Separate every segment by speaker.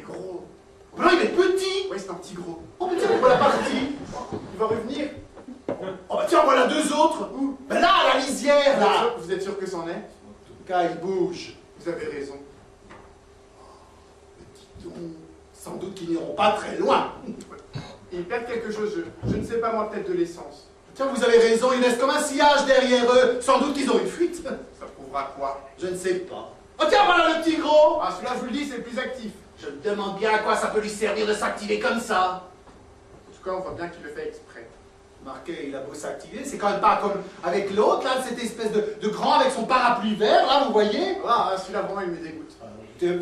Speaker 1: est gros.
Speaker 2: Oh, non, il est petit.
Speaker 1: Ouais, c'est un petit gros.
Speaker 2: Oh, mais tiens, voilà parti.
Speaker 1: Il va revenir.
Speaker 2: Oh, bah tiens, voilà deux autres.
Speaker 1: Où?
Speaker 2: Ben là, à la lisière, là.
Speaker 1: Vous êtes sûr que c'en est?
Speaker 2: En tout cas, il bouge.
Speaker 1: Vous avez raison.
Speaker 2: Dis donc, sans doute qu'ils n'iront pas très loin.
Speaker 1: Ils perdent quelque chose, je ne sais pas moi, peut-être de l'essence.
Speaker 2: Tiens, vous avez raison, ils restent comme un sillage derrière eux. Sans doute qu'ils ont une fuite.
Speaker 1: Ça prouvera quoi?
Speaker 2: Je ne sais pas. Oh tiens, voilà le petit gros.
Speaker 1: Ah, celui-là, je vous le dis, c'est le plus actif.
Speaker 2: Je me demande bien à quoi ça peut lui servir de s'activer comme ça.
Speaker 1: En tout cas, on voit bien qu'il le fait exprès.
Speaker 2: Remarquez, il a beau s'activer, c'est quand même pas comme avec l'autre, là, cette espèce de grand avec son parapluie vert, là, vous voyez.
Speaker 1: Ah, celui-là, vraiment, il me dégoûte.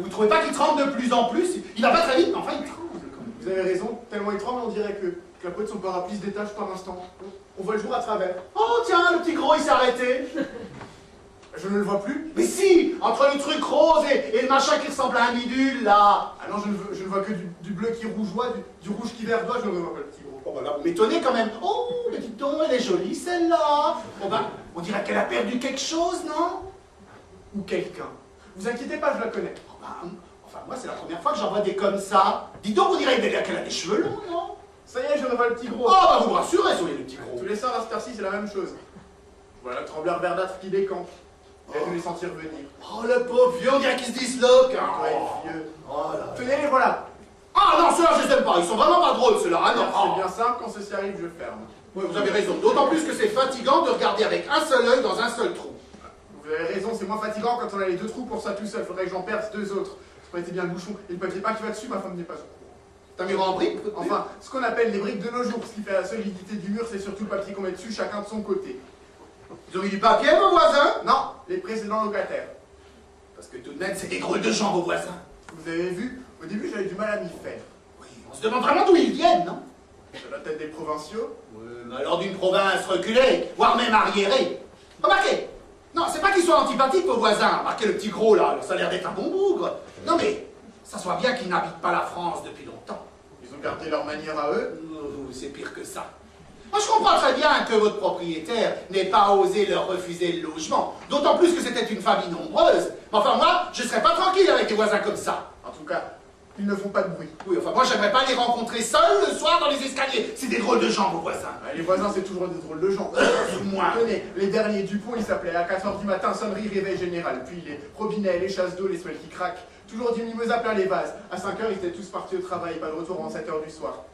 Speaker 2: Vous trouvez pas qu'il tremble de plus en plus? Il va pas très vite, mais enfin, il tremble quand même.
Speaker 1: Vous avez raison, tellement il tremble, on dirait que la peau de son parapluie se détache par instant. On voit le jour à travers.
Speaker 2: Oh tiens, le petit gros, il s'est arrêté.
Speaker 1: Je ne le vois plus.
Speaker 2: Mais si, entre le truc rose et le machin qui ressemble à un bidule, là.
Speaker 1: Ah non, je ne vois que du bleu qui rougeoie, du rouge qui verdoie, je ne vois pas le petit gros.
Speaker 2: Oh bah là, vous m'étonnez quand même. Oh, mais dites donc, elle est jolie celle-là. Oh bah, on dirait qu'elle a perdu quelque chose, non? Ou quelqu'un.
Speaker 1: Vous inquiétez pas, je la connais.
Speaker 2: Oh bah, enfin, moi, c'est la première fois que j'en vois des comme ça. Dites donc, on dirait qu'elle a des cheveux longs, non?
Speaker 1: Ça y est, je revois le petit
Speaker 2: Oh
Speaker 1: gros.
Speaker 2: bah, vous me rassurez, soyez le petit gros.
Speaker 1: Tous les soirs à cette heure-ci, c'est la même chose. Voilà le trembleur verdâtre qui décampe. Et de les sentir venir.
Speaker 2: Oh, le pauvre vieux, on dirait qu'il se disloque. Hein.
Speaker 1: Ouais, vieux.
Speaker 2: Oh là là.
Speaker 1: Tenez, les voilà.
Speaker 2: Ah non, ceux-là, je les aime pas. Ils sont vraiment pas drôles, ceux-là. Ah non.
Speaker 1: C'est bien simple, quand ceci arrive, je ferme.
Speaker 2: Oui, vous avez raison. D'autant plus que c'est fatigant de regarder avec un seul œil dans un seul trou.
Speaker 1: Vous avez raison, c'est moins fatigant quand on a les deux trous pour ça tout seul. Faudrait que j'en perce deux autres. Ça aurait été bien le bouchon. Et le papier peint qui va dessus, ma femme n'est pas au courant.
Speaker 2: T'as mis en briques?
Speaker 1: Enfin, ce qu'on appelle les briques de nos jours. Ce qui fait la solidité du mur, c'est surtout le papier qu'on met dessus, chacun de son côté.
Speaker 2: Ils ont mis du papier, vos voisins?
Speaker 1: Non, les précédents locataires.
Speaker 2: Parce que tout de même, c'est des drôles de gens, vos voisins.
Speaker 1: Vous avez vu, au début, j'avais du mal à m'y faire.
Speaker 2: Oui, on se demande vraiment d'où ils viennent, non?
Speaker 1: Ça doit être des provinciaux.
Speaker 2: Oui, mais alors d'une province reculée, voire même arriérée. Remarquez, non, c'est pas qu'ils soient antipathiques, vos voisins. Remarquez le petit gros, là, ça a l'air d'être un bon bougre. Non, mais ça soit bien qu'ils n'habitent pas la France depuis longtemps.
Speaker 1: Ils ont gardé leur manière à eux.
Speaker 2: C'est pire que ça. Moi, je comprends très bien que votre propriétaire n'ait pas osé leur refuser le logement. D'autant plus que c'était une famille nombreuse. Mais enfin, moi, je serais pas tranquille avec des voisins comme ça.
Speaker 1: En tout cas, ils ne font pas de bruit.
Speaker 2: Oui, enfin, moi, j'aimerais pas les rencontrer seuls le soir dans les escaliers. C'est des drôles de gens, vos voisins.
Speaker 1: Ah, les voisins, c'est toujours des drôles de gens.
Speaker 2: Moi.
Speaker 1: Tenez, les derniers Dupont, ils s'appelaient à 4h du matin, sonnerie, réveil général. Puis les robinets, les chasses d'eau, les semelles qui craquent. Toujours du mimosa plein les vases. À 5h, ils étaient tous partis au travail, pas de retour avant 7h du soir.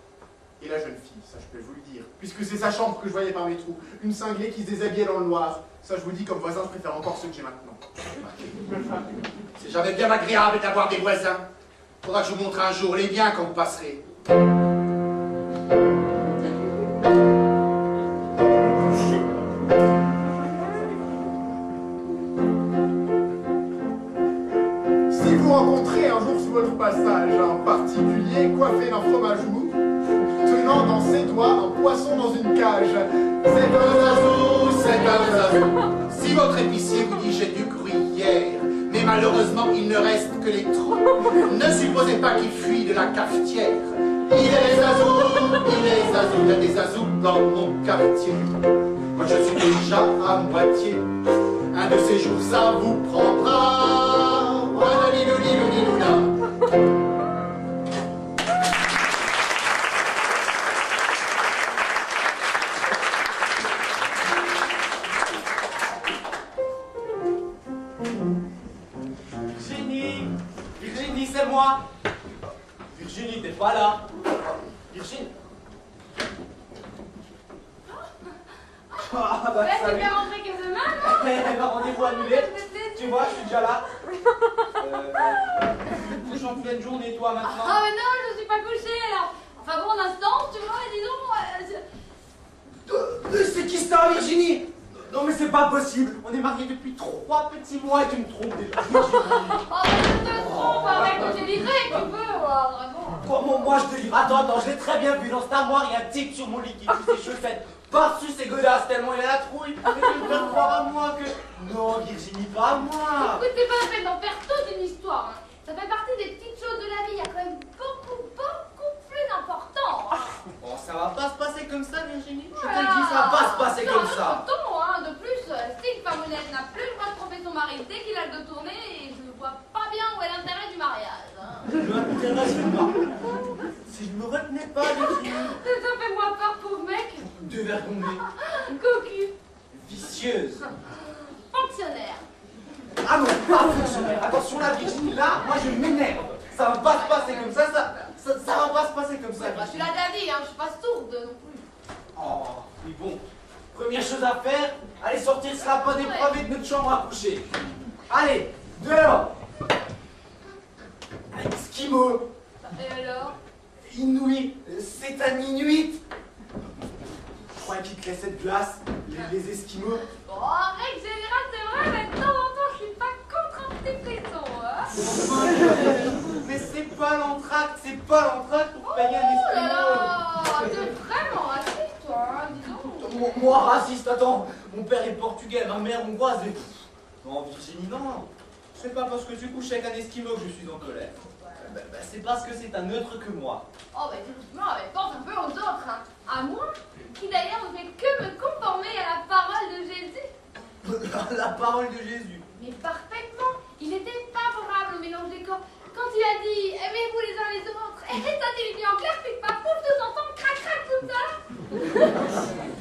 Speaker 1: Et la jeune fille, ça je peux vous le dire, puisque c'est sa chambre que je voyais par mes trous, une cinglée qui se déshabillait dans le noir. Ça je vous dis, comme voisin, je préfère encore ceux que j'ai maintenant.
Speaker 2: C'est jamais bien agréable d'avoir des voisins. Faudra que je vous montre un jour les biens quand vous passerez.
Speaker 1: Si vous rencontrez un jour sur votre passage un particulier coiffé d'un fromage mou, tenant dans ses doigts un poisson dans une cage, c'est un oiseau,
Speaker 2: C'est un oiseau. Si votre épicier vous dit j'ai du gruyère, mais malheureusement il ne reste que les trous, ne supposez pas qu'il fuit de la cafetière. Il est azou, il est azou, il y a des azous dans mon quartier. Moi je suis déjà à moitié, un de ces jours ça vous prendra. Voilà lilou lilou lilou là.
Speaker 3: Virginie, c'est moi. Virginie, t'es pas là. Virginie. Ah, bah,
Speaker 4: Ouais, tu
Speaker 3: salut.
Speaker 4: bien rentré que demain, non?
Speaker 3: Eh ben, rendez-vous annulé. Tu vois, je suis déjà là. Couche en pleine journée, toi, maintenant.
Speaker 4: Ah, mais non, je suis pas couchée, alors. Enfin bon, en instant, tu vois, disons...
Speaker 3: C'est qui ça, Virginie? Non, mais c'est pas possible. On est mariés depuis 3 petits mois et tu me trompes déjà. Virginie.
Speaker 4: Oh, mais je te trompe, avec que tu lirais, tu peux, vraiment.
Speaker 3: Comment moi je te livre? Attends, je l'ai très bien vu. Dans cette armoire, il y a un type sur mon lit qui fout ses chaussettes par-dessus ses godasses tellement il a la trouille. Mais tu me fais croire à moi que... Non, Virginie, pas à moi.
Speaker 4: Écoute, c'est pas la peine d'en faire toute une histoire, hein. Ça fait partie des petites choses de la vie, il y a quand même beaucoup plus important.
Speaker 3: Bon, ça va pas se passer comme ça, Virginie. Je te
Speaker 4: Voilà.
Speaker 3: le dis, ça va pas se passer comme
Speaker 4: C'est
Speaker 3: ça.
Speaker 4: un autre ton, hein. De plus, Steve Pamonette n'a plus le droit de tromper son mari dès qu'il a le dos tourné et je ne vois pas bien où est l'intérêt du mariage. Hein.
Speaker 3: rassure-moi. Si je me retenais pas, Virginie.
Speaker 4: Ça fait moi peur, pauvre mec.
Speaker 3: Dévergondée.
Speaker 4: Cocu.
Speaker 3: Vicieuse.
Speaker 4: Fonctionnaire.
Speaker 3: Ah non, pas fonctionnaire. Attention là, Virginie, là, moi je m'énerve. Ça va pas se passer comme ça, ça va pas se passer comme ça.
Speaker 4: Ouais, bah, tu l'as déjà dit, hein, je suis pas sourde non plus.
Speaker 3: Oh, oui bon. Première chose à faire, allez sortir ce lapin dépravé de notre chambre à coucher. Allez, dehors. Esquimau.
Speaker 4: Et alors?
Speaker 3: Inouï, c'est un inuit. Je croyais qu'ils te laissaient de glace, les Esquimaux.
Speaker 4: Bon, en règle générale, c'est vrai, mais de temps en temps, je suis pas contre un petit frisson, hein.
Speaker 3: Mais c'est pas l'entracte pour payer un
Speaker 4: Oh là
Speaker 3: Esquimau.
Speaker 4: là, t'es vraiment raciste, toi, hein, dis donc.
Speaker 3: Moi raciste, attends, mon père est portugais, ma mère hongroise et... Non, Virginie, non. C'est pas parce que tu couches avec un Esquimau que je suis en colère. C'est parce que c'est un autre que moi.
Speaker 4: Oh, bah, dis doucement, mais pense un peu aux autres, hein. À moi, qui d'ailleurs ne fait que me conformer à la parole de Jésus.
Speaker 3: La parole de Jésus.
Speaker 4: Mais parfaitement, il était favorable au mélange des corps. Quand il a dit aimez-vous les uns les autres, et ça t'est dit en clair, puis pas pouf, tous ensemble, crac crac, tout ça.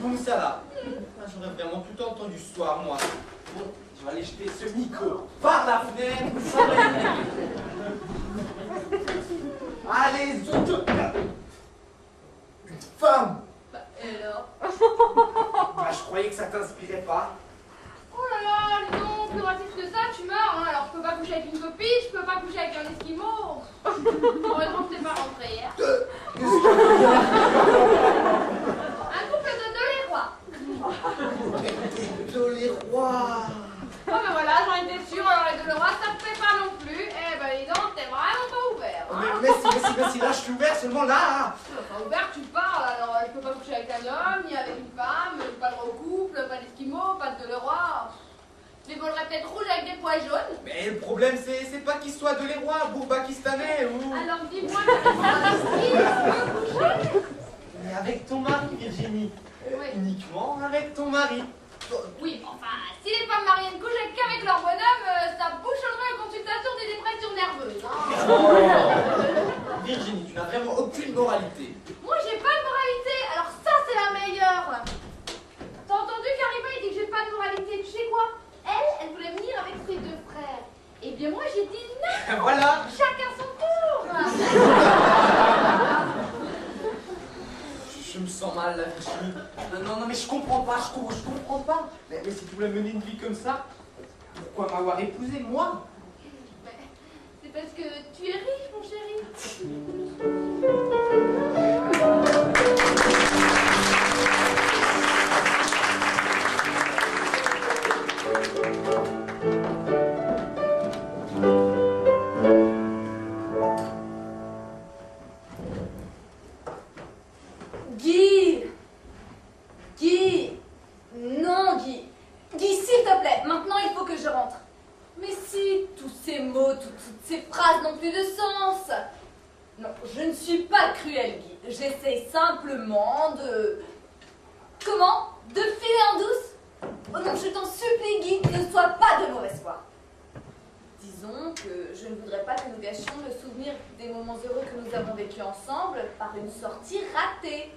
Speaker 3: Comme ça là. J'aurais vraiment tout entendu ce soir, moi. Bon, je vais aller jeter ce micro par la fenêtre. Allez, zut. Une femme.
Speaker 4: Bah, et alors?
Speaker 3: Bah, je croyais que ça t'inspirait pas.
Speaker 4: Oh là là, dis donc, plus raciste que ça, tu meurs, hein. Alors je peux pas coucher avec une copine, je peux pas coucher avec un esquimau. Heureusement que t'es pas rentré hier. Un couple de Dolérois.
Speaker 3: Les rois.
Speaker 4: Oh ben voilà, j'en étais sûre, alors les Dolérois, ça te plaît pas non plus. Eh ben dis donc, t'es vraiment pas ouvert, hein.
Speaker 3: Mais si, là, je suis ouvert seulement là.
Speaker 4: Pas ouvert, tu parles, alors je peux pas coucher avec un homme, ni avec une femme, pas de droit au couple, pas d'esquimau, pas de Dolérois. Je les volerais peut-être rouges avec des pois jaunes.
Speaker 3: Mais le problème, c'est pas qu'ils soient de les rois, bourbakistanais ou...
Speaker 4: Alors dis-moi, qui veut coucher?
Speaker 3: Mais avec ton mari, Virginie.
Speaker 4: Oui.
Speaker 3: Uniquement avec ton mari.
Speaker 4: Oui, mais enfin, si les femmes mariées ne couchaient qu'avec leur bonhomme, ça bouchonnerait aux consultations des dépressions nerveuses, hein.
Speaker 3: Virginie, tu n'as vraiment aucune moralité.
Speaker 4: Moi, j'ai pas de moralité, alors ça, c'est la meilleure. T'as entendu Karima, il dit que j'ai pas de moralité, tu sais quoi? Elle voulait venir avec ses deux frères. Eh bien, moi, j'ai dit non.
Speaker 3: Voilà.
Speaker 4: Chacun son tour.
Speaker 3: Je me sens mal, là, Virginie. Non, mais je comprends pas, je comprends pas. Mais si tu voulais mener une vie comme ça, pourquoi m'avoir épousé, moi?
Speaker 4: Ben, c'est parce que tu es riche, mon chéri.
Speaker 5: Guy, non Guy, s'il te plaît, maintenant il faut que je rentre. Mais si, tous ces mots, toutes ces phrases n'ont plus de sens. Non, je ne suis pas cruelle Guy, j'essaie simplement de... Comment? De filer en douce? Oh non, je t'en supplie Guy, ne sois pas de mauvaise foi. Disons que je ne voudrais pas que nous gâchions le souvenir des moments heureux que nous avons vécus ensemble par une sortie ratée.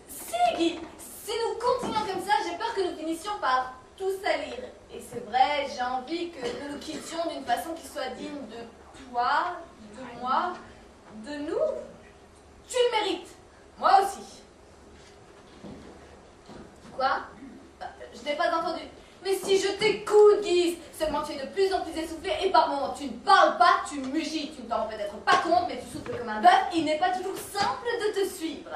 Speaker 5: Si Guy, si nous continuons comme ça, j'ai peur que nous finissions par tout salir. Et c'est vrai, j'ai envie que nous nous quittions d'une façon qui soit digne de toi, de moi, de nous. Tu le mérites, moi aussi. Quoi? Je n'ai pas entendu. Mais si je t'écoute, Guy, seulement tu es de plus en plus essoufflé et par moments tu ne parles pas, tu mugis. Tu ne t'en rends peut-être pas compte, mais tu souffles comme un bœuf. Il n'est pas toujours simple de te suivre.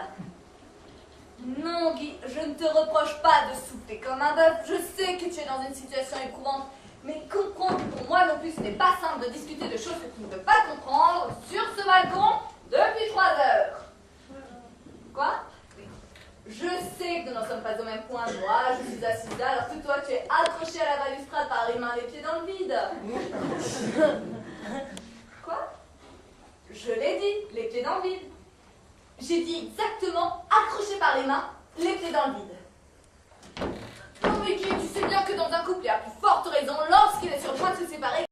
Speaker 5: Non, Guy, je ne te reproche pas de souffler comme un bœuf. Je sais que tu es dans une situation éprouvante. Mais comprends que pour moi non plus, ce n'est pas simple de discuter de choses que tu ne peux pas comprendre sur ce balcon depuis 3 heures. Quoi? Je sais que nous n'en sommes pas au même point. Moi, je suis assise là, alors que toi, tu es accroché à la balustrade par les mains et les pieds dans le vide. Quoi? Je l'ai dit, les pieds dans le vide. J'ai dit exactement accroché par les mains, les pieds dans le vide. Non mais Guy, tu sais bien que dans un couple, il y a plus forte raison lorsqu'il est sur le point de se séparer.